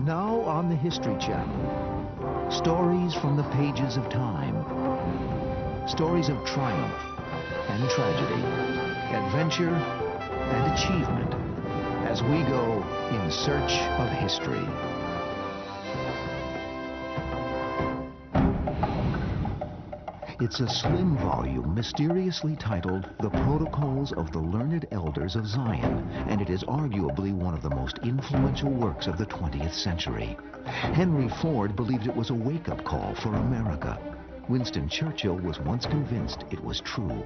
Now on the History Channel, stories from the pages of time. Stories of triumph and tragedy, adventure and achievement, as we go in search of history. It's a slim volume mysteriously titled The Protocols of the Learned Elders of Zion, and it is arguably one of the most influential works of the 20th century. Henry Ford believed it was a wake-up call for America. Winston Churchill was once convinced it was true.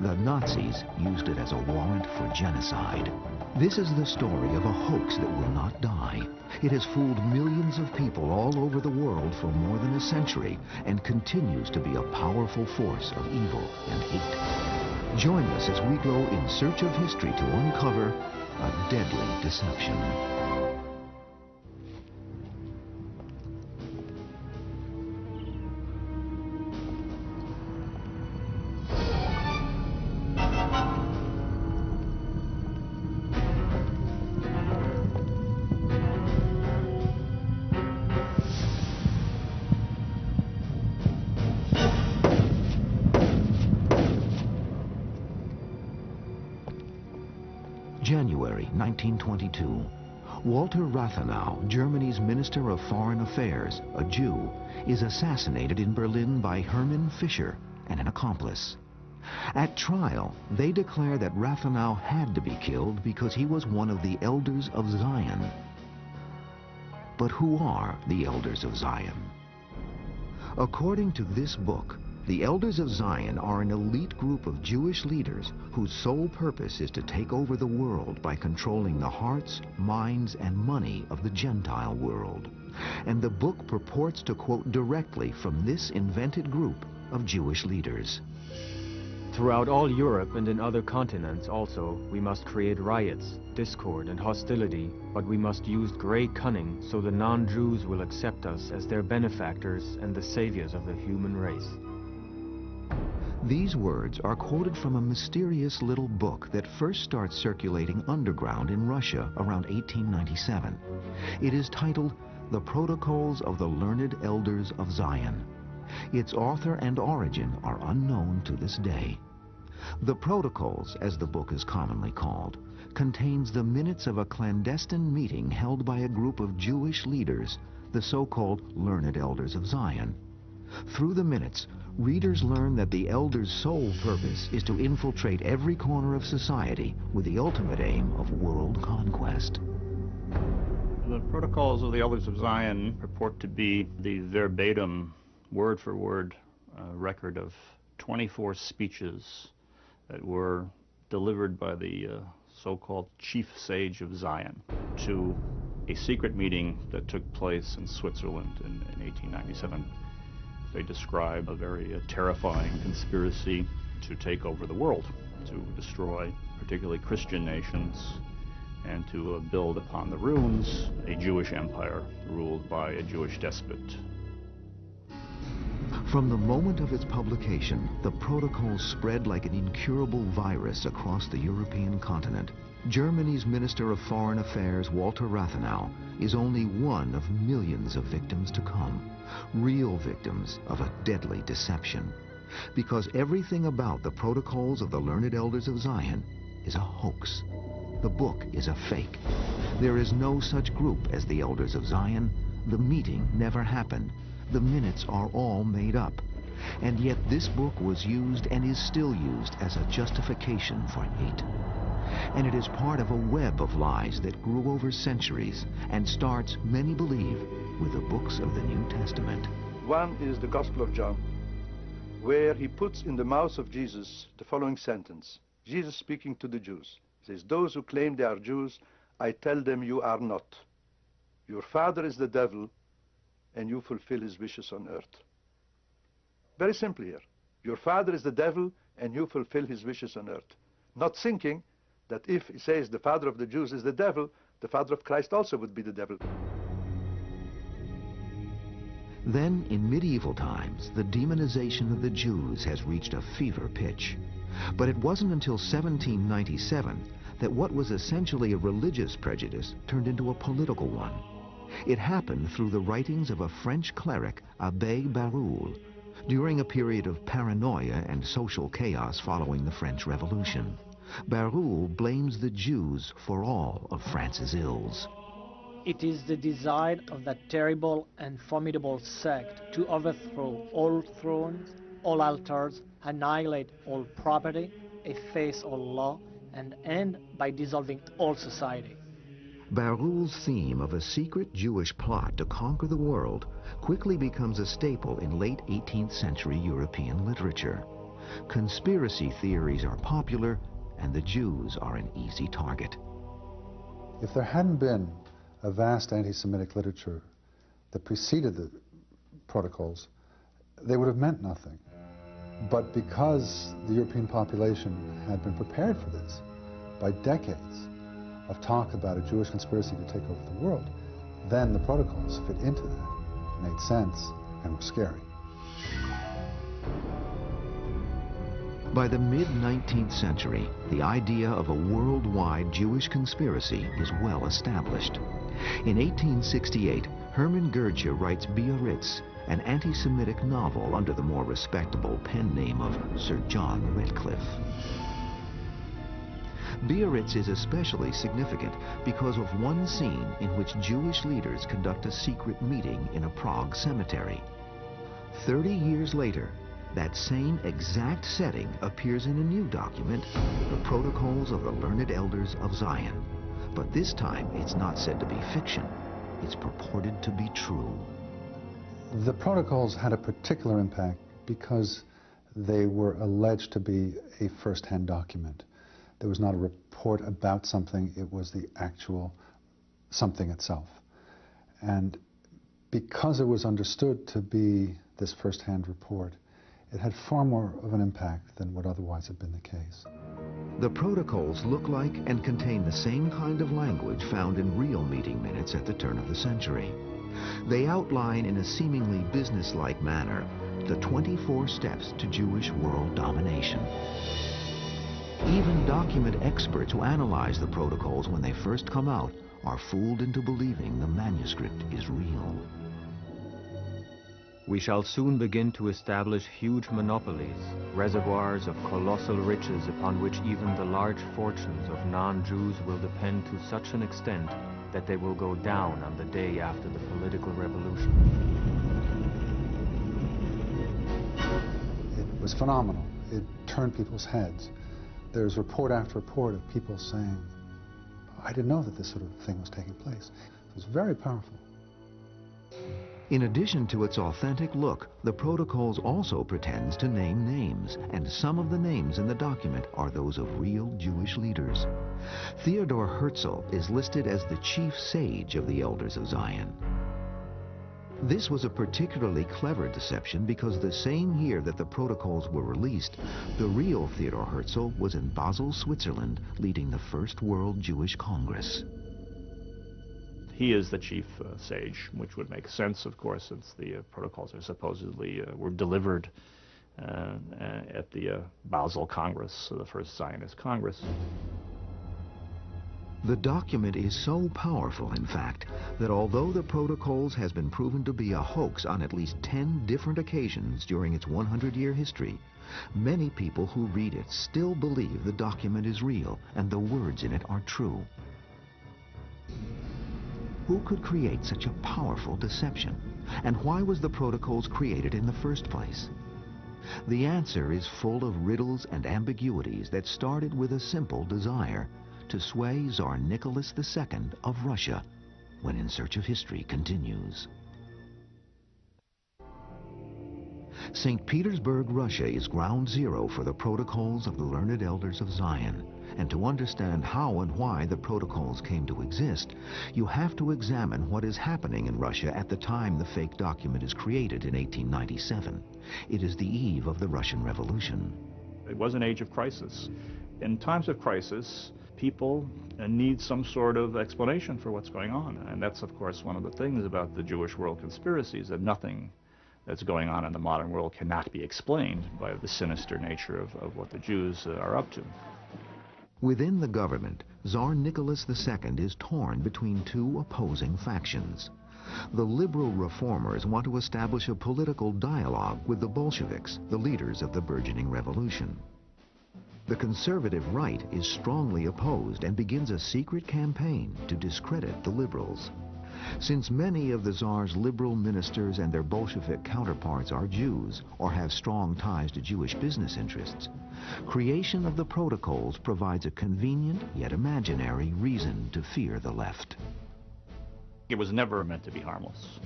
The Nazis used it as a warrant for genocide. This is the story of a hoax that will not die. It has fooled millions of people all over the world for more than a century and continues to be a powerful force of evil and hate. Join us as we go in search of history to uncover a deadly deception. January 1922. Walter Rathenau, Germany's Minister of Foreign Affairs, a Jew, is assassinated in Berlin by Hermann Fischer and an accomplice. At trial, they declare that Rathenau had to be killed because he was one of the Elders of Zion. But who are the Elders of Zion? According to this book, the Elders of Zion are an elite group of Jewish leaders whose sole purpose is to take over the world by controlling the hearts, minds, and money of the Gentile world. And the book purports to quote directly from this invented group of Jewish leaders. Throughout all Europe and in other continents also, we must create riots, discord, and hostility, but we must use great cunning so the non-Jews will accept us as their benefactors and the saviors of the human race. These words are quoted from a mysterious little book that first starts circulating underground in Russia around 1897. It is titled The Protocols of the Learned Elders of Zion. Its author and origin are unknown to this day. The Protocols, as the book is commonly called, contains the minutes of a clandestine meeting held by a group of Jewish leaders, the so-called Learned Elders of Zion. Through the minutes, readers learn that the elders' sole purpose is to infiltrate every corner of society with the ultimate aim of world conquest. The Protocols of the Elders of Zion purport to be the verbatim, word-for-word record of 24 speeches that were delivered by the so-called chief sage of Zion to a secret meeting that took place in Switzerland in 1897. They describe a very terrifying conspiracy to take over the world, to destroy particularly Christian nations, and to build upon the ruins a Jewish empire ruled by a Jewish despot. From the moment of its publication, the protocols spread like an incurable virus across the European continent. Germany's Minister of Foreign Affairs, Walter Rathenau, is only one of millions of victims to come, real victims of a deadly deception. Because everything about the Protocols of the Learned Elders of Zion is a hoax. The book is a fake. There is no such group as the Elders of Zion. The meeting never happened. The minutes are all made up. And yet this book was used and is still used as a justification for hate. And it is part of a web of lies that grew over centuries and starts, many believe, with the books of the New Testament. One is the Gospel of John, where he puts in the mouth of Jesus the following sentence. Jesus speaking to the Jews says, "Those who claim they are Jews, I tell them you are not. Your father is the devil, and you fulfill his wishes on earth." Very simple here. Your father is the devil, and you fulfill his wishes on earth. Not thinking that if he says the father of the Jews is the devil, the father of Christ also would be the devil. Then, in medieval times, the demonization of the Jews has reached a fever pitch. But it wasn't until 1797 that what was essentially a religious prejudice turned into a political one. It happened through the writings of a French cleric, Abbé Barruel, during a period of paranoia and social chaos following the French Revolution. Barruel blames the Jews for all of France's ills. It is the desire of that terrible and formidable sect to overthrow all thrones, all altars, annihilate all property, efface all law, and end by dissolving all society. Barruel's theme of a secret Jewish plot to conquer the world quickly becomes a staple in late 18th century European literature. Conspiracy theories are popular, and the Jews are an easy target. If there hadn't been a vast anti-Semitic literature that preceded the Protocols, they would have meant nothing. But because the European population had been prepared for this by decades of talk about a Jewish conspiracy to take over the world, then the Protocols fit into that, made sense, and were scary. By the mid-19th century, the idea of a worldwide Jewish conspiracy is well established. In 1868, Hermann Goethe writes Biarritz, an anti-Semitic novel under the more respectable pen name of Sir John Redcliffe. Biarritz is especially significant because of one scene in which Jewish leaders conduct a secret meeting in a Prague cemetery. 30 years later, that same exact setting appears in a new document, the Protocols of the Learned Elders of Zion. But this time, it's not said to be fiction. It's purported to be true. The Protocols had a particular impact because they were alleged to be a first-hand document. There was not a report about something, it was the actual something itself. And because it was understood to be this first-hand report, it had far more of an impact than would otherwise have been the case. The Protocols look like and contain the same kind of language found in real meeting minutes at the turn of the century. They outline in a seemingly businesslike manner the 24 steps to Jewish world domination. Even document experts who analyze the Protocols when they first come out are fooled into believing the manuscript is real. We shall soon begin to establish huge monopolies, reservoirs of colossal riches upon which even the large fortunes of non-Jews will depend to such an extent that they will go down on the day after the political revolution. It was phenomenal. It turned people's heads. There's report after report of people saying, I didn't know that this sort of thing was taking place. It was very powerful. In addition to its authentic look, the Protocols also pretends to name names, and some of the names in the document are those of real Jewish leaders. Theodor Herzl is listed as the chief sage of the Elders of Zion. This was a particularly clever deception because the same year that the Protocols were released, the real Theodor Herzl was in Basel, Switzerland, leading the First World Jewish Congress. He is the chief sage, which would make sense, of course, since the Protocols are supposedly were delivered at the Basel Congress, so the First Zionist Congress. The document is so powerful, in fact, that although the Protocols has been proven to be a hoax on at least 10 different occasions during its 100-year history, many people who read it still believe the document is real and the words in it are true. Who could create such a powerful deception? And why was the Protocols created in the first place? The answer is full of riddles and ambiguities that started with a simple desire to sway Tsar Nicholas II of Russia when In Search of History continues. St. Petersburg, Russia is ground zero for the Protocols of the Learned Elders of Zion. And to understand how and why the Protocols came to exist, you have to examine what is happening in Russia at the time the fake document is created in 1897. It is the eve of the Russian Revolution. It was an age of crisis. In times of crisis, people need some sort of explanation for what's going on. And that's, of course, one of the things about the Jewish world conspiracies, that nothing that's going on in the modern world cannot be explained by the sinister nature of what the Jews are up to. Within the government, Tsar Nicholas II is torn between two opposing factions. The liberal reformers want to establish a political dialogue with the Bolsheviks, the leaders of the burgeoning revolution. The conservative right is strongly opposed and begins a secret campaign to discredit the liberals. Since many of the Tsar's liberal ministers and their Bolshevik counterparts are Jews or have strong ties to Jewish business interests, creation of the Protocols provides a convenient yet imaginary reason to fear the left. It was never meant to be harmless.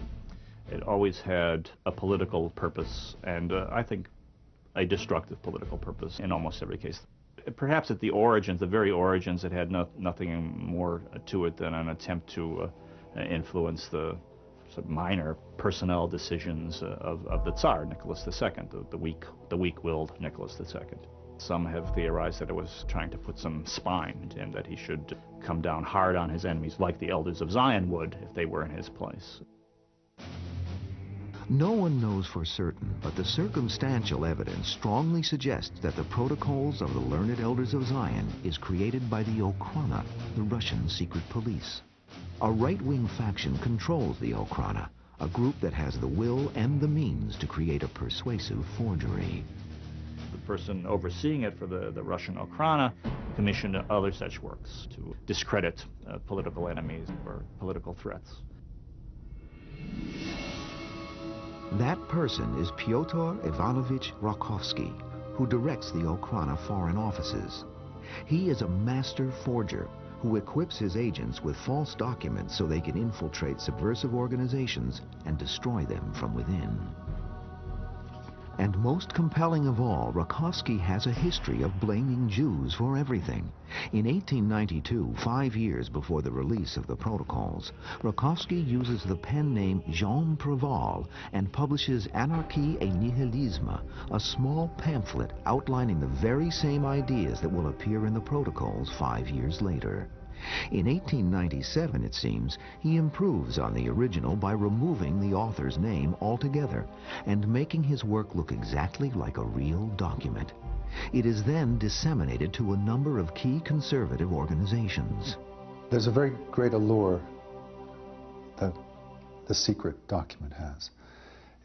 It always had a political purpose, and I think a destructive political purpose in almost every case. Perhaps at the origins, the very origins, it had nothing more to it than an attempt to influence the sort of minor personnel decisions of the Tsar, Nicholas II, the weak-willed Nicholas II. Some have theorized that it was trying to put some spine in him, that he should come down hard on his enemies like the elders of Zion would if they were in his place. No one knows for certain, but the circumstantial evidence strongly suggests that the Protocols of the Learned Elders of Zion is created by the Okhrana, the Russian secret police. A right-wing faction controls the Okhrana, a group that has the will and the means to create a persuasive forgery. The person overseeing it for the Russian Okhrana commissioned other such works to discredit political enemies or political threats. That person is Pyotr Ivanovich Rakovsky, who directs the Okhrana foreign offices. He is a master forger who equips his agents with false documents so they can infiltrate subversive organizations and destroy them from within. And most compelling of all, Rakovsky has a history of blaming Jews for everything. In 1892, 5 years before the release of the Protocols, Rakovsky uses the pen name Jean Préval and publishes Anarchie et Nihilisme, a small pamphlet outlining the very same ideas that will appear in the Protocols 5 years later. In 1897, it seems, he improves on the original by removing the author's name altogether and making his work look exactly like a real document. It is then disseminated to a number of key conservative organizations. There's a very great allure that the secret document has.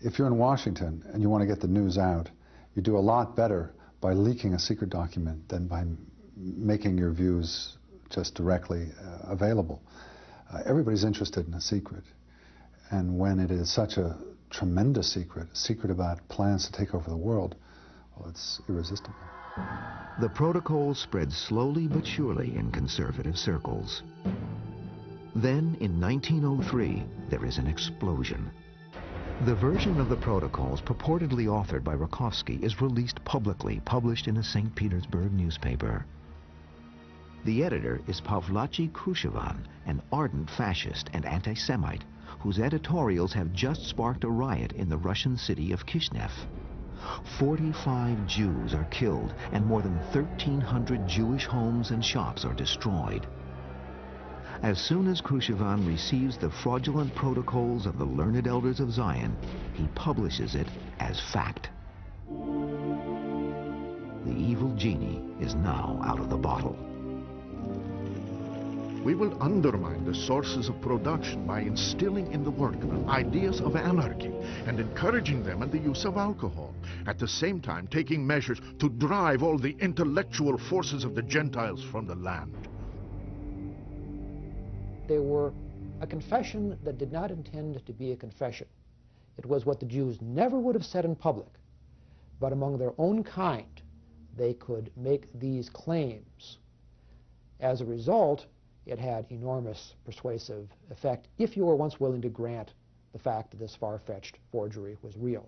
If you're in Washington and you want to get the news out, you do a lot better by leaking a secret document than by making your views just directly available. Everybody's interested in a secret. And when it is such a tremendous secret, a secret about plans to take over the world, well, it's irresistible. The Protocols spread slowly but surely in conservative circles. Then, in 1903, there is an explosion. The version of the Protocols purportedly authored by Rakovsky is released publicly, published in a St. Petersburg newspaper. The editor is Pavlachi Khrushchevan, an ardent fascist and anti-Semite, whose editorials have just sparked a riot in the Russian city of Kishinev. 45 Jews are killed, and more than 1,300 Jewish homes and shops are destroyed. As soon as Khrushchevan receives the fraudulent Protocols of the Learned Elders of Zion, he publishes it as fact. The evil genie is now out of the bottle. We will undermine the sources of production by instilling in the workmen ideas of anarchy and encouraging them in the use of alcohol, at the same time taking measures to drive all the intellectual forces of the Gentiles from the land. They were a confession that did not intend to be a confession. It was what the Jews never would have said in public, but among their own kind, they could make these claims. As a result, it had enormous persuasive effect if you were once willing to grant the fact that this far-fetched forgery was real.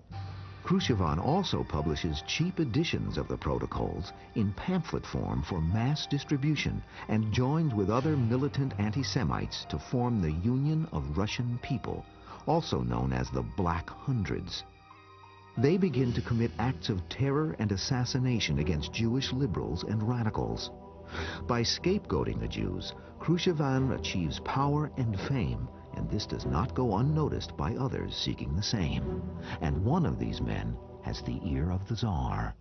Khrushchevan also publishes cheap editions of the Protocols in pamphlet form for mass distribution and joins with other militant anti-Semites to form the Union of Russian People, also known as the Black Hundreds. They begin to commit acts of terror and assassination against Jewish liberals and radicals. By scapegoating the Jews, Khrushchevan achieves power and fame, and this does not go unnoticed by others seeking the same. And one of these men has the ear of the Tsar.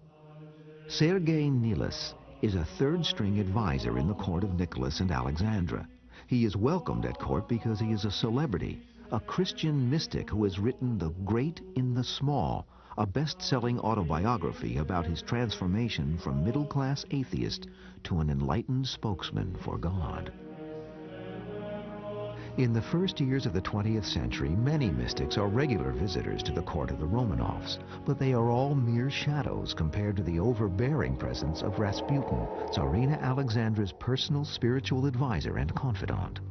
Sergei Nilis is a third-string advisor in the court of Nicholas and Alexandra. He is welcomed at court because he is a celebrity, a Christian mystic who has written The Great in the Small, a best-selling autobiography about his transformation from middle-class atheist to an enlightened spokesman for God. In the first years of the 20th century, many mystics are regular visitors to the court of the Romanovs, but they are all mere shadows compared to the overbearing presence of Rasputin, Tsarina Alexandra's personal spiritual advisor and confidant.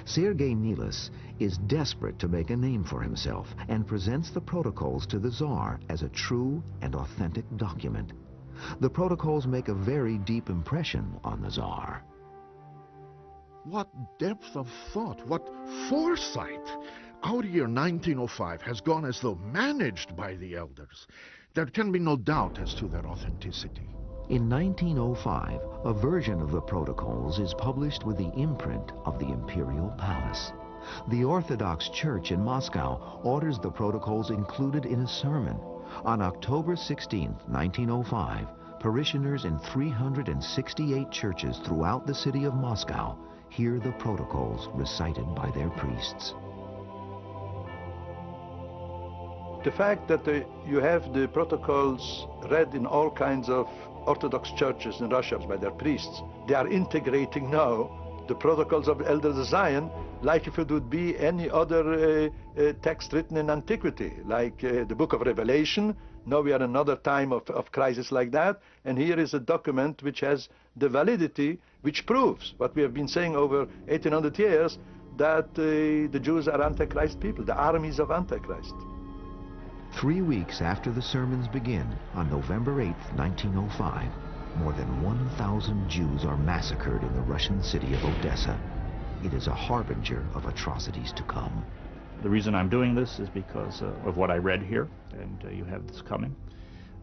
Sergei Nilis is desperate to make a name for himself and presents the protocols to the Tsar as a true and authentic document. The protocols make a very deep impression on the Tsar. What depth of thought, what foresight! Our year 1905 has gone as though managed by the elders. There can be no doubt as to their authenticity. In 1905, a version of the protocols is published with the imprint of the Imperial Palace. The Orthodox Church in Moscow orders the protocols included in a sermon. On October 16, 1905, parishioners in 368 churches throughout the city of Moscow hear the protocols recited by their priests. The fact that you have the protocols read in all kinds of Orthodox churches in Russia by their priests, they are integrating now the protocols of the Elders of Zion like if it would be any other text written in antiquity, like the book of Revelation. Now we are in another time of crisis like that, and here is a document which has the validity, which proves what we have been saying over 1800 years, that the Jews are Antichrist people, the armies of Antichrist. 3 weeks after the sermons begin, on November 8, 1905, more than 1,000 Jews are massacred in the Russian city of Odessa. It is a harbinger of atrocities to come. The reason I'm doing this is because of what I read here, and you have this coming.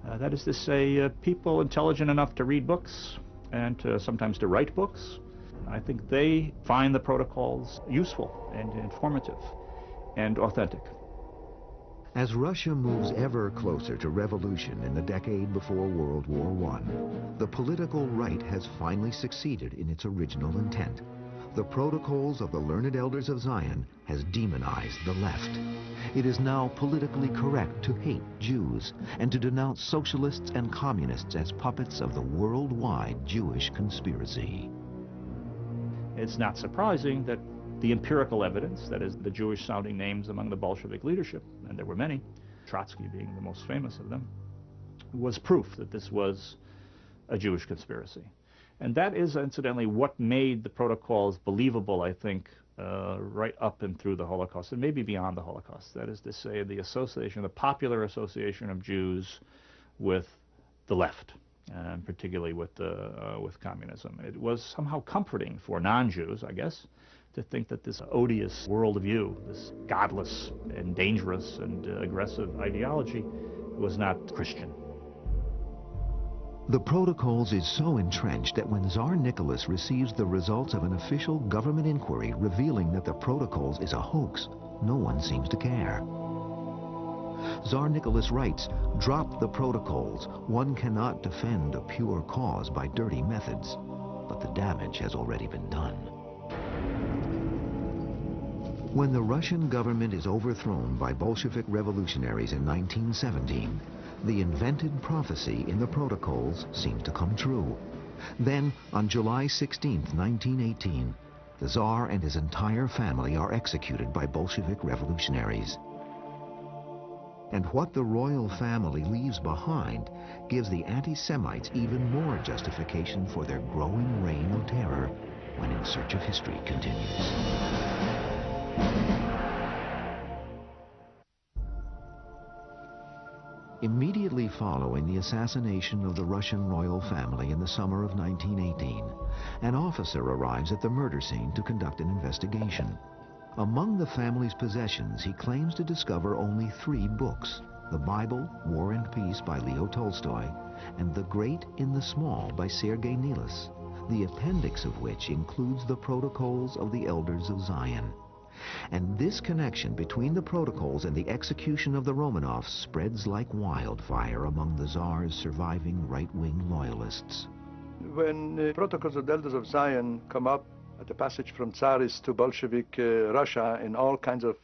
That is to say, people intelligent enough to read books and sometimes to write books, I think they find the protocols useful and informative and authentic. As Russia moves ever closer to revolution in the decade before World War I, the political right has finally succeeded in its original intent. The protocols of the learned elders of Zion has demonized the left. It is now politically correct to hate Jews and to denounce socialists and communists as puppets of the worldwide Jewish conspiracy. It's not surprising that the empirical evidence, that is the Jewish-sounding names among the Bolshevik leadership, and there were many, Trotsky being the most famous of them, was proof that this was a Jewish conspiracy. And that is, incidentally, what made the protocols believable, I think, right up and through the Holocaust, and maybe beyond the Holocaust. That is to say, the association, the popular association of Jews with the left, and particularly with communism. It was somehow comforting for non-Jews, I guess, to think that this odious worldview, this godless and dangerous and aggressive ideology was not Christian. The protocols is so entrenched that when Tsar Nicholas receives the results of an official government inquiry revealing that the protocols is a hoax, no one seems to care. Tsar Nicholas writes, "Drop the protocols. One cannot defend a pure cause by dirty methods." But the damage has already been done. When the Russian government is overthrown by Bolshevik revolutionaries in 1917, the invented prophecy in the protocols seems to come true. Then, on July 16, 1918, the Tsar and his entire family are executed by Bolshevik revolutionaries. And what the royal family leaves behind gives the anti-Semites even more justification for their growing reign of terror when In Search of History continues. Immediately following the assassination of the Russian royal family in the summer of 1918, an officer arrives at the murder scene to conduct an investigation. Among the family's possessions, he claims to discover only 3 books: the Bible, War and Peace by Leo Tolstoy, and The Great in the Small by Sergei Nilis, the appendix of which includes the protocols of the Elders of Zion. And this connection between the protocols and the execution of the Romanovs spreads like wildfire among the Tsar's surviving right-wing loyalists. When the Protocols of the Elders of Zion come up at the passage from Tsarist to Bolshevik Russia, and all kinds of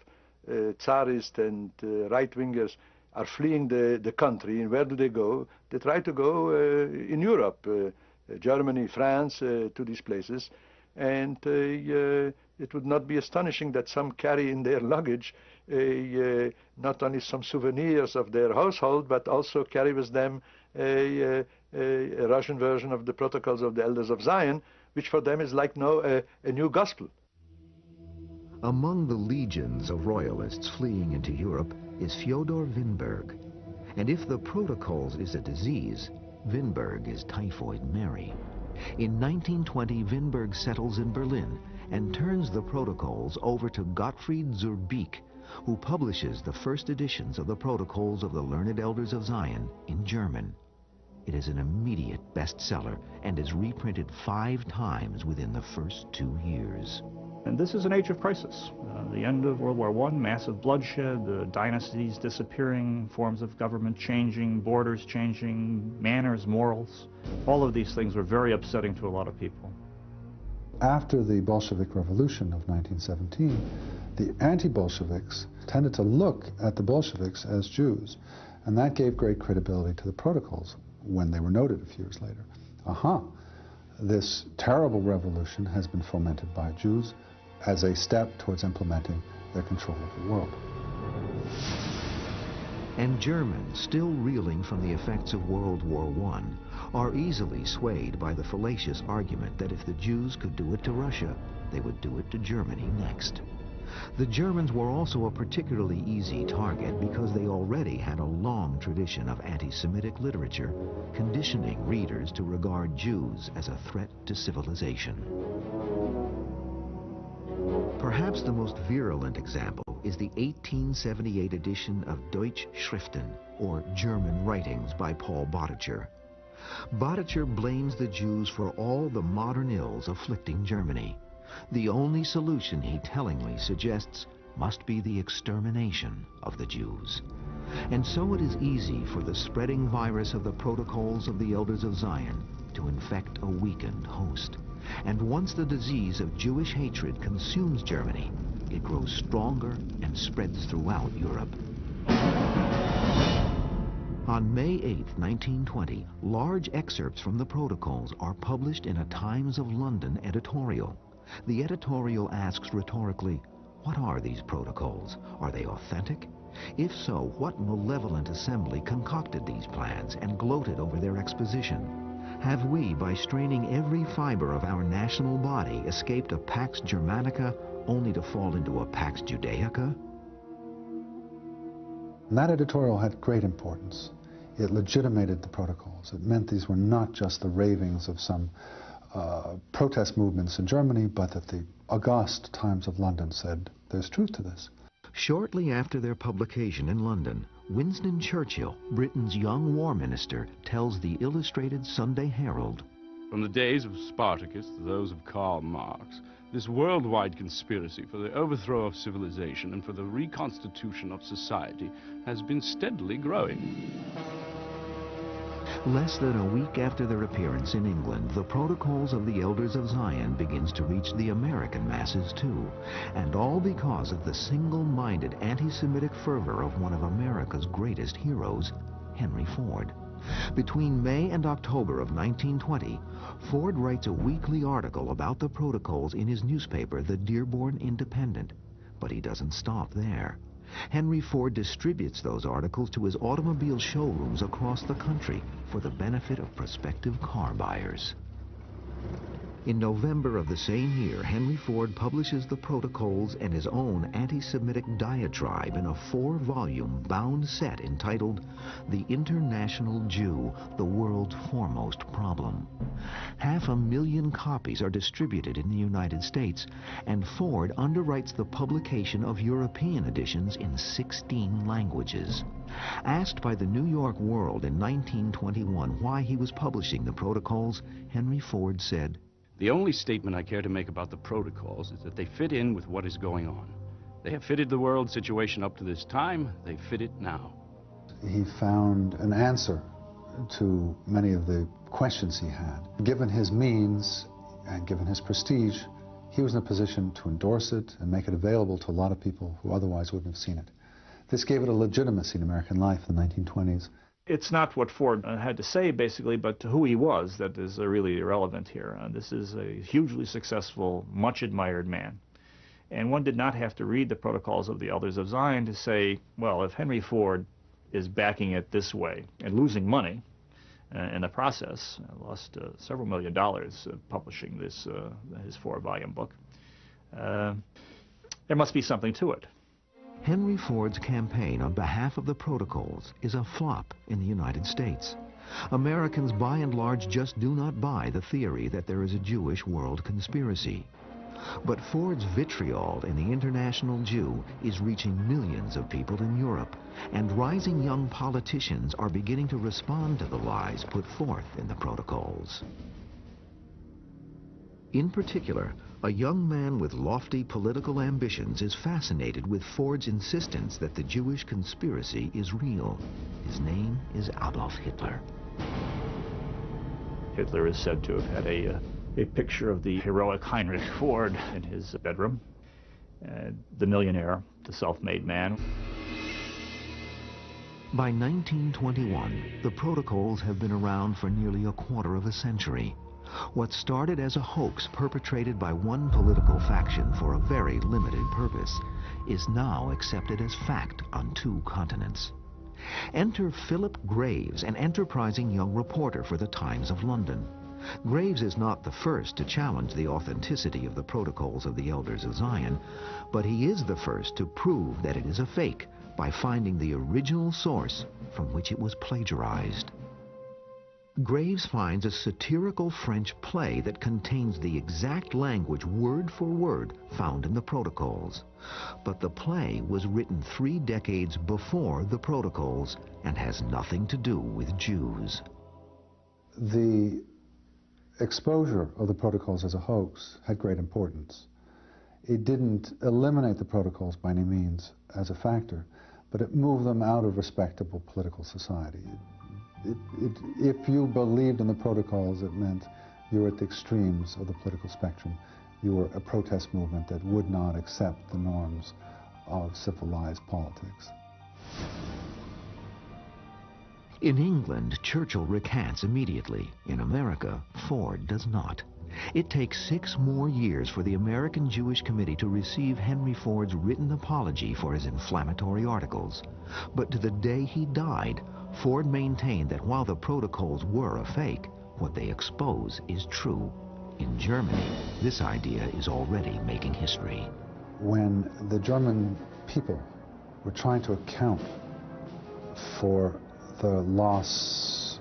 Tsarist and right-wingers are fleeing the country, and where do they go? They try to go in Europe, Germany, France, to these places. And it would not be astonishing that some carry in their luggage not only some souvenirs of their household, but also carry with them a Russian version of the Protocols of the Elders of Zion, which for them is like now a new gospel. Among the legions of royalists fleeing into Europe is Fyodor Winberg. And if the Protocols is a disease, Winberg is Typhoid Mary. In 1920, Winberg settles in Berlin and turns the Protocols over to Gottfried zur Beek, who publishes the first editions of the Protocols of the Learned Elders of Zion in German. It is an immediate bestseller and is reprinted 5 times within the first 2 years. And this is an age of crisis. The end of World War I, massive bloodshed, the dynasties disappearing, forms of government changing, borders changing, manners, morals. All of these things were very upsetting to a lot of people. After the Bolshevik Revolution of 1917, the anti-Bolsheviks tended to look at the Bolsheviks as Jews, and that gave great credibility to the Protocols when they were noted a few years later. This terrible revolution has been fomented by Jews as a step towards implementing their control of the world. And Germans, still reeling from the effects of World War I, are easily swayed by the fallacious argument that if the Jews could do it to Russia, they would do it to Germany next. The Germans were also a particularly easy target because they already had a long tradition of anti-Semitic literature, conditioning readers to regard Jews as a threat to civilization. Perhaps the most virulent example is the 1878 edition of Deutsche Schriften, or German Writings, by Paul Bottcher. Bottcher blames the Jews for all the modern ills afflicting Germany. The only solution, he tellingly suggests, must be the extermination of the Jews. And so it is easy for the spreading virus of the Protocols of the Elders of Zion to infect a weakened host. And once the disease of Jewish hatred consumes Germany, it grows stronger and spreads throughout Europe. On May 8, 1920, large excerpts from the Protocols are published in a Times of London editorial. The editorial asks rhetorically, what are these protocols? Are they authentic? If so, what malevolent assembly concocted these plans and gloated over their exposition? Have we, by straining every fiber of our national body, escaped a Pax Germanica only to fall into a Pax Judaica? And that editorial had great importance. It legitimated the protocols. It meant these were not just the ravings of some protest movements in Germany, but that the august Times of London said, there's truth to this. Shortly after their publication in London, Winston Churchill, Britain's young war minister, tells the Illustrated Sunday Herald, "From the days of Spartacus to those of Karl Marx, this worldwide conspiracy for the overthrow of civilization and for the reconstitution of society has been steadily growing." Less than a week after their appearance in England, the Protocols of the Elders of Zion begins to reach the American masses too, and all because of the single-minded anti-Semitic fervor of one of America's greatest heroes, Henry Ford. Between May and October of 1920, Ford writes a weekly article about the Protocols in his newspaper, the Dearborn Independent. But he doesn't stop there. Henry Ford distributes those articles to his automobile showrooms across the country for the benefit of prospective car buyers. In November of the same year, Henry Ford publishes the Protocols and his own anti-Semitic diatribe in a 4-volume bound set entitled The International Jew, the World's Foremost Problem. 500,000 copies are distributed in the United States, and Ford underwrites the publication of European editions in 16 languages. Asked by the New York World in 1921 why he was publishing the Protocols, Henry Ford said, "The only statement I care to make about the protocols is that they fit in with what is going on. They have fitted the world situation up to this time. They fit it now. He found an answer to many of the questions he had. Given his means and given his prestige, he was in a position to endorse it and make it available to a lot of people who otherwise wouldn't have seen it. This gave it a legitimacy in American life in the 1920s. It's not what Ford had to say, basically, but who he was that is really irrelevant here. This is a hugely successful, much admired man. And one did not have to read the Protocols of the Elders of Zion to say, well, if Henry Ford is backing it this way and losing money in the process, lost several $1 million publishing this his 4-volume book, there must be something to it. Henry Ford's campaign on behalf of the Protocols is a flop in the United States. Americans by and large just do not buy the theory that there is a Jewish world conspiracy. But Ford's vitriol in the International Jew is reaching millions of people in Europe, and rising young politicians are beginning to respond to the lies put forth in the Protocols. In particular, a young man with lofty political ambitions is fascinated with Ford's insistence that the Jewish conspiracy is real. His name is Adolf Hitler. Hitler is said to have had a picture of the heroic Heinrich Ford in his bedroom, the millionaire, the self-made man. By 1921, the Protocols have been around for nearly a quarter of a century. What started as a hoax perpetrated by one political faction for a very limited purpose is now accepted as fact on 2 continents. Enter Philip Graves, an enterprising young reporter for the Times of London. Graves is not the first to challenge the authenticity of the Protocols of the Elders of Zion, but he is the first to prove that it is a fake by finding the original source from which it was plagiarized. Graves finds a satirical French play that contains the exact language word for word found in the Protocols. But the play was written 3 decades before the Protocols and has nothing to do with Jews. The exposure of the Protocols as a hoax had great importance. It didn't eliminate the Protocols by any means as a factor, but it moved them out of respectable political society. If you believed in the Protocols, it meant you were at the extremes of the political spectrum. You were a protest movement that would not accept the norms of civilized politics. In England, Churchill recants immediately. In America, Ford does not. It takes 6 more years for the American Jewish Committee to receive Henry Ford's written apology for his inflammatory articles. But to the day he died, Ford maintained that while the Protocols were a fake, what they expose is true. In Germany, this idea is already making history. When the German people were trying to account for the loss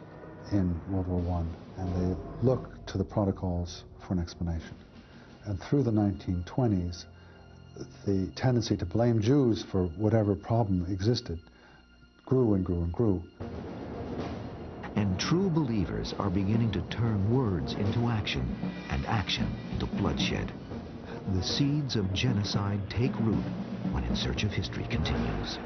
in World War I, and they looked to the Protocols for an explanation. And through the 1920s, the tendency to blame Jews for whatever problem existed grew and grew and grew. And true believers are beginning to turn words into action, and action into bloodshed. The seeds of genocide take root when In Search of History continues.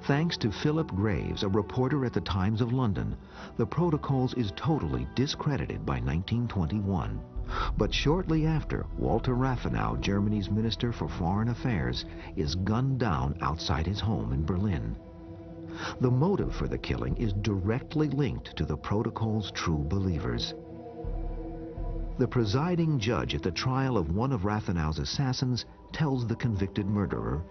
Thanks to Philip Graves, a reporter at the Times of London, the Protocols is totally discredited by 1921. But shortly after, Walter Rathenau, Germany's Minister for Foreign Affairs, is gunned down outside his home in Berlin. The motive for the killing is directly linked to the Protocol's true believers. The presiding judge at the trial of one of Rathenau's assassins tells the convicted murderer,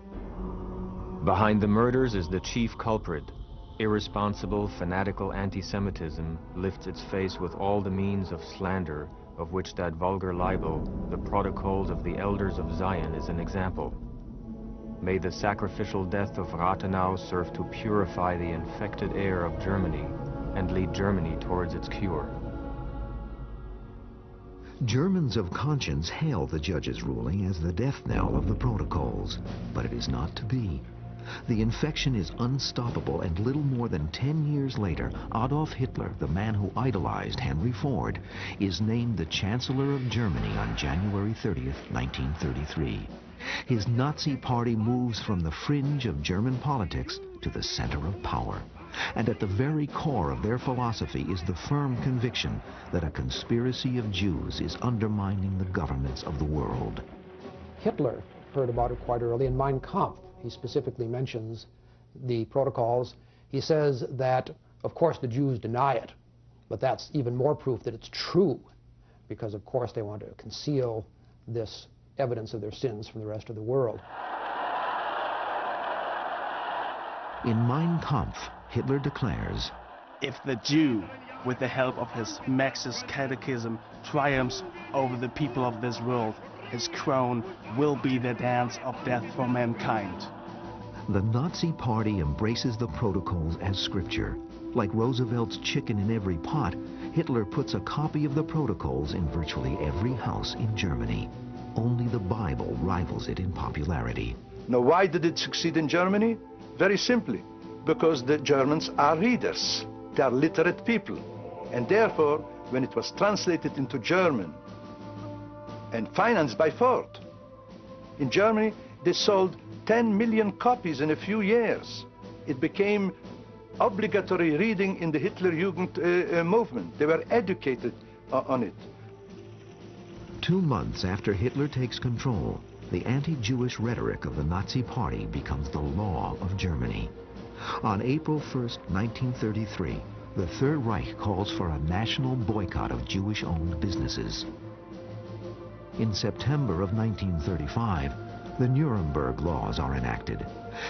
"Behind the murders is the chief culprit. Irresponsible, fanatical anti-Semitism lifts its face with all the means of slander, of which that vulgar libel, the Protocols of the Elders of Zion, is an example. May the sacrificial death of Rathenau serve to purify the infected air of Germany and lead Germany towards its cure." Germans of conscience hail the judge's ruling as the death knell of the Protocols, but it is not to be. The infection is unstoppable, and little more than 10 years later, Adolf Hitler, the man who idolized Henry Ford, is named the Chancellor of Germany on January 30th, 1933. His Nazi party moves from the fringe of German politics to the center of power. And at the very core of their philosophy is the firm conviction that a conspiracy of Jews is undermining the governments of the world. Hitler heard about it quite early in Mein Kampf. He specifically mentions the protocols. He says that, of course, the Jews deny it, but that's even more proof that it's true, because, of course, they want to conceal this evidence of their sins from the rest of the world. In Mein Kampf, Hitler declares, "If the Jew, with the help of his Marxist catechism, triumphs over the people of this world, his crown will be the dance of death for mankind." The Nazi Party embraces the protocols as scripture. Like Roosevelt's chicken in every pot, Hitler puts a copy of the protocols in virtually every house in Germany. Only the Bible rivals it in popularity. Now, why did it succeed in Germany? Very simply, because the Germans are readers. They are literate people. And therefore, when it was translated into German and financed by Ford, in Germany, they sold 10 million copies in a few years. It became obligatory reading in the Hitlerjugend movement. They were educated on it. 2 months after Hitler takes control, the anti-Jewish rhetoric of the Nazi Party becomes the law of Germany. On April 1st, 1933, the Third Reich calls for a national boycott of Jewish-owned businesses. In September of 1935, the Nuremberg laws are enacted.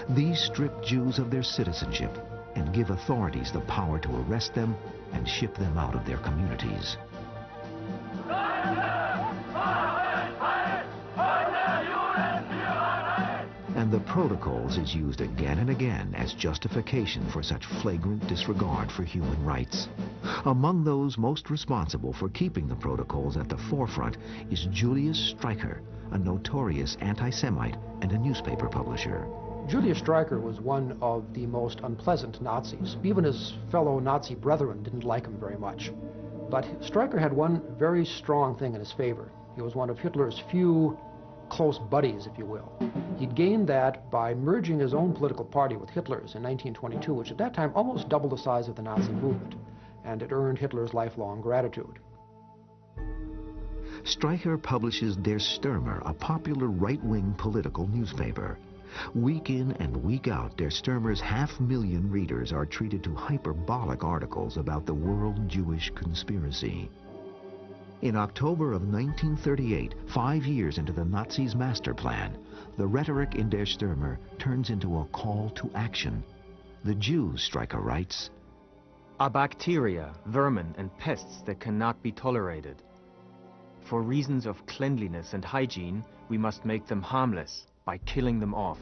These strip Jews of their citizenship and give authorities the power to arrest them and ship them out of their communities. And the Protocols is used again and again as justification for such flagrant disregard for human rights. Among those most responsible for keeping the Protocols at the forefront is Julius Streicher, a notorious anti-Semite and a newspaper publisher. Julius Streicher was one of the most unpleasant Nazis. Even his fellow Nazi brethren didn't like him very much. But Streicher had one very strong thing in his favor. He was one of Hitler's few close buddies, if you will. He'd gained that by merging his own political party with Hitler's in 1922, which at that time almost doubled the size of the Nazi movement, and it earned Hitler's lifelong gratitude. Streicher publishes Der Stürmer, a popular right-wing political newspaper. Week in and week out, Der Stürmer's 500,000 readers are treated to hyperbolic articles about the world Jewish conspiracy. In October of 1938, 5 years into the Nazis' master plan, the rhetoric in Der Stürmer turns into a call to action. The Jews, Streicher writes, are bacteria, vermin, and pests that cannot be tolerated. For reasons of cleanliness and hygiene, we must make them harmless by killing them off.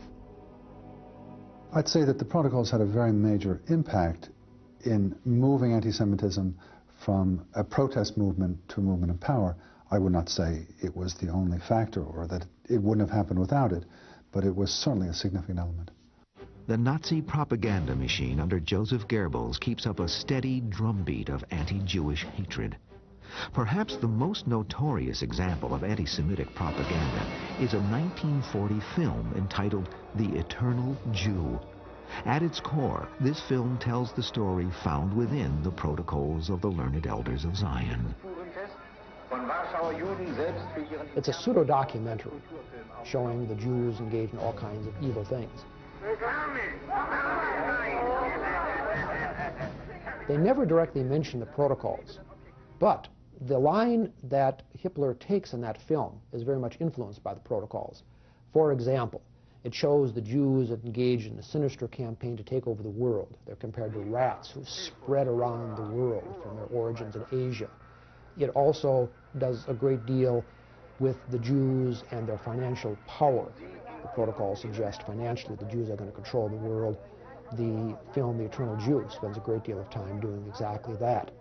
I'd say that the Protocols had a very major impact in moving anti-Semitism from a protest movement to a movement of power. I would not say it was the only factor or that it wouldn't have happened without it, but it was certainly a significant element. The Nazi propaganda machine under Joseph Goebbels keeps up a steady drumbeat of anti-Jewish hatred. Perhaps the most notorious example of anti-Semitic propaganda is a 1940 film entitled The Eternal Jew. At its core, this film tells the story found within the Protocols of the Learned Elders of Zion. It's a pseudo-documentary showing the Jews engaged in all kinds of evil things. They never directly mention the Protocols, but the line that Hitler takes in that film is very much influenced by the Protocols. For example, it shows the Jews engaged in a sinister campaign to take over the world. They're compared to rats who spread around the world from their origins in Asia. It also does a great deal with the Jews and their financial power. The Protocols suggest financially the Jews are going to control the world. The film, The Eternal Jew, spends a great deal of time doing exactly that.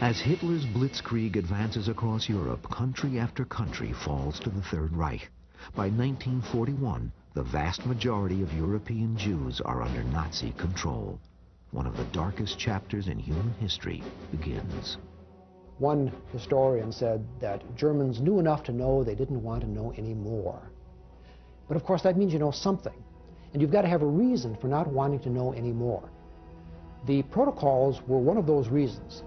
As Hitler's blitzkrieg advances across Europe, country after country falls to the Third Reich. By 1941, the vast majority of European Jews are under Nazi control. One of the darkest chapters in human history begins. One historian said that Germans knew enough to know they didn't want to know any more. But of course that means you know something, and you've got to have a reason for not wanting to know any more. The protocols were one of those reasons.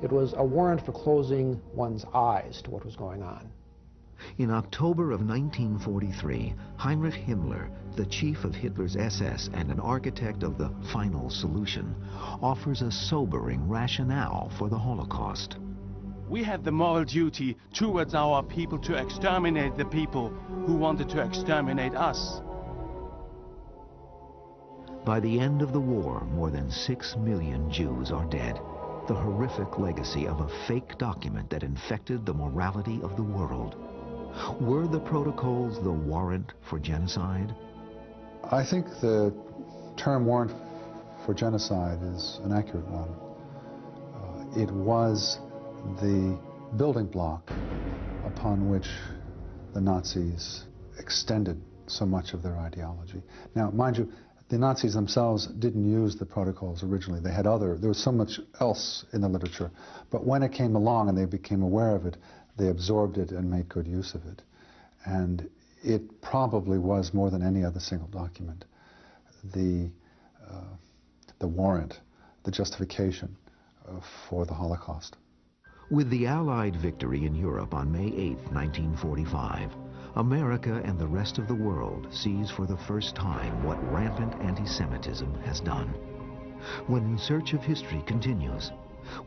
It was a warrant for closing one's eyes to what was going on. In October of 1943, Heinrich Himmler, the chief of Hitler's SS and an architect of the final solution, offers a sobering rationale for the Holocaust. We have the moral duty towards our people to exterminate the people who wanted to exterminate us. By the end of the war, more than 6 million Jews are dead. The horrific legacy of a fake document that infected the morality of the world. Were the protocols the warrant for genocide? I think the term warrant for genocide is an accurate one. It was the building block upon which the Nazis extended so much of their ideology. Now, mind you, the Nazis themselves didn't use the protocols originally. They had there was so much else in the literature. But when it came along and they became aware of it, they absorbed it and made good use of it. And it probably was, more than any other single document, the warrant, the justification for the Holocaust. With the Allied victory in Europe on May 8, 1945, America and the rest of the world sees for the first time what rampant anti-Semitism has done. When In Search of History continues,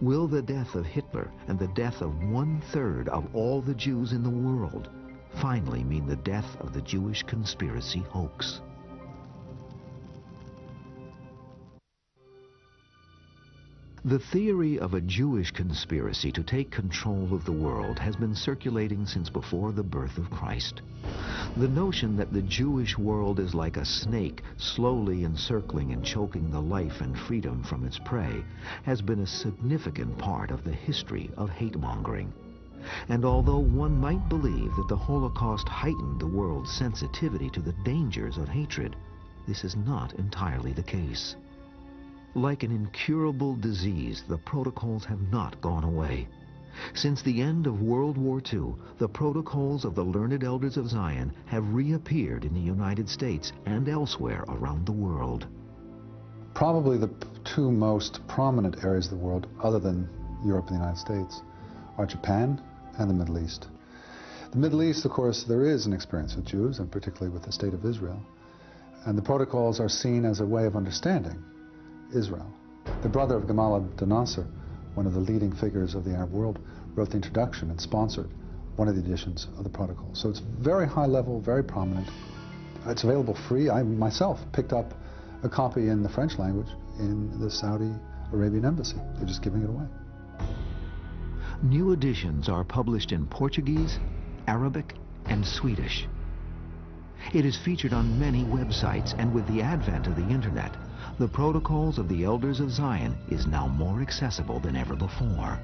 will the death of Hitler and the death of 1/3 of all the Jews in the world finally mean the death of the Jewish conspiracy hoax? The theory of a Jewish conspiracy to take control of the world has been circulating since before the birth of Christ. The notion that the Jewish world is like a snake slowly encircling and choking the life and freedom from its prey has been a significant part of the history of hate-mongering. And although one might believe that the Holocaust heightened the world's sensitivity to the dangers of hatred, this is not entirely the case. Like an incurable disease, the protocols have not gone away. Since the end of World War II, the protocols of the Learned Elders of Zion have reappeared in the United States and elsewhere around the world. Probably the two most prominent areas of the world, other than Europe and the United States, are Japan and the Middle East. The Middle East, of course, there is an experience with Jews, and particularly with the State of Israel. And the protocols are seen as a way of understanding Israel. The brother of Gamal Abdel Nasser, one of the leading figures of the Arab world, wrote the introduction and sponsored one of the editions of the protocol. So it's very high level, very prominent. It's available free. I myself picked up a copy in the French language in the Saudi Arabian embassy. They're just giving it away. New editions are published in Portuguese, Arabic, and Swedish. It is featured on many websites, and with the advent of the internet, the Protocols of the Elders of Zion is now more accessible than ever before.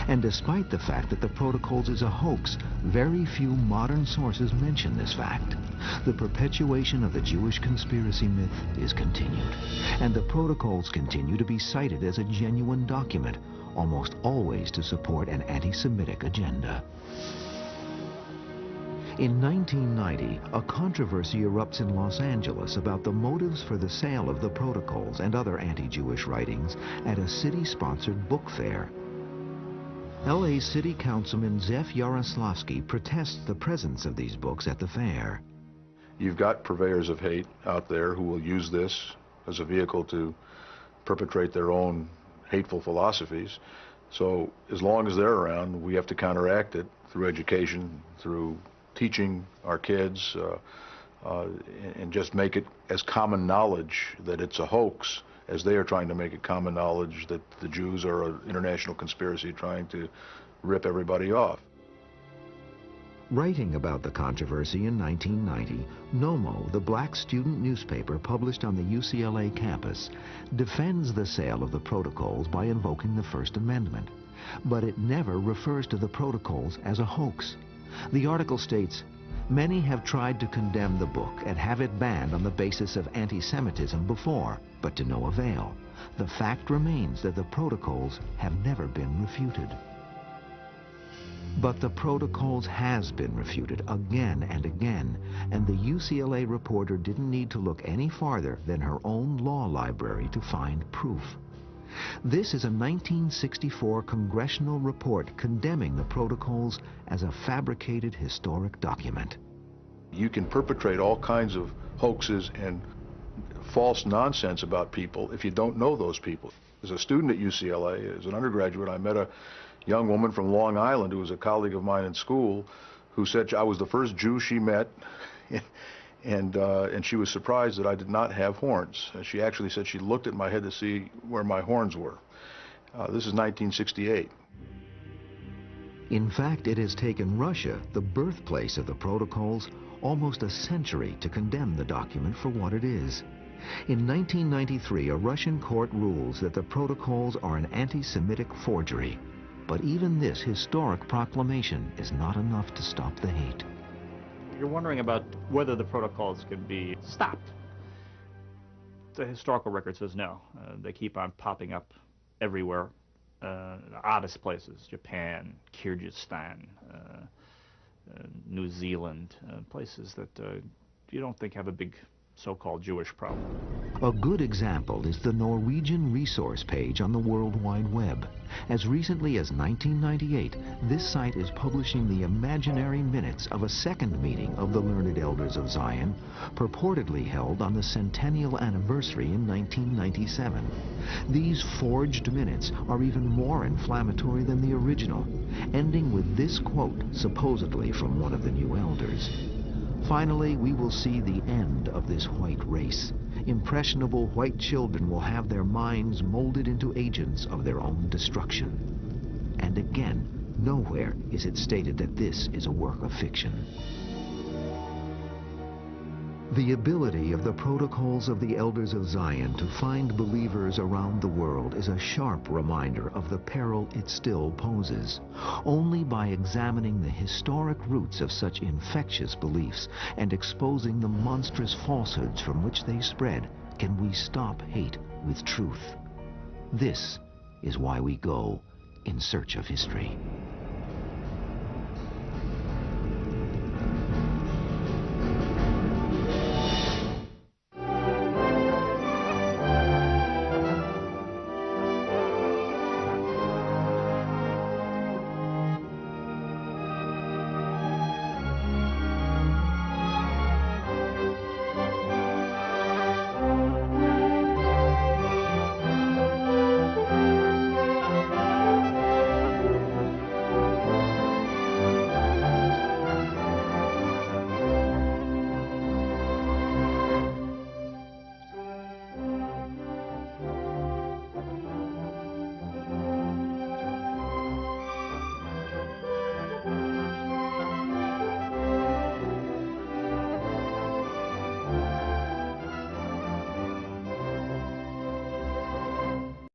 And despite the fact that the Protocols is a hoax, very few modern sources mention this fact. The perpetuation of the Jewish conspiracy myth is continued, and the Protocols continue to be cited as a genuine document, almost always to support an anti-Semitic agenda. In 1990, a controversy erupts in Los Angeles about the motives for the sale of the Protocols and other anti-Jewish writings at a city-sponsored book fair. LA City Councilman Zef Yaroslavsky protests the presence of these books at the fair. You've got purveyors of hate out there who will use this as a vehicle to perpetrate their own hateful philosophies. So as long as they're around, we have to counteract it through education, through teaching our kids, and just make it as common knowledge that it's a hoax as they are trying to make it common knowledge that the Jews are an international conspiracy trying to rip everybody off. Writing about the controversy in 1990, Nomo, the black student newspaper published on the UCLA campus, defends the sale of the Protocols by invoking the First Amendment. But it never refers to the Protocols as a hoax. The article states, Many have tried to condemn the book and have it banned on the basis of anti-Semitism before, but to no avail. The fact remains that the Protocols have never been refuted. But the Protocols has been refuted again and again, and the UCLA reporter didn't need to look any farther than her own law library to find proof. This is a 1964 congressional report condemning the Protocols as a fabricated historic document. You can perpetrate all kinds of hoaxes and false nonsense about people if you don't know those people. As a student at UCLA, as an undergraduate, I met a young woman from Long Island who was a colleague of mine in school who said I was the first Jew she met, and she was surprised that I did not have horns. She actually said she looked at my head to see where my horns were. This is 1968. In fact, it has taken Russia, the birthplace of the Protocols, almost a century to condemn the document for what it is. In 1993, a Russian court rules that the Protocols are an anti-Semitic forgery. But even this historic proclamation is not enough to stop the hate. You're wondering about whether the Protocols could be stopped. The historical record says no. They keep on popping up everywhere. The oddest places: Japan, Kyrgyzstan, New Zealand, places that you don't think have a big so-called Jewish problem. A good example is the Norwegian resource page on the World Wide Web. As recently as 1998, this site is publishing the imaginary minutes of a second meeting of the Learned Elders of Zion, purportedly held on the centennial anniversary in 1997. These forged minutes are even more inflammatory than the original, ending with this quote, supposedly from one of the new elders. Finally, we will see the end of this white race. Impressionable white children will have their minds molded into agents of their own destruction. And again, nowhere is it stated that this is a work of fiction. The ability of the Protocols of the Elders of Zion to find believers around the world is a sharp reminder of the peril it still poses. Only by examining the historic roots of such infectious beliefs and exposing the monstrous falsehoods from which they spread can we stop hate with truth. This is why we go in search of history.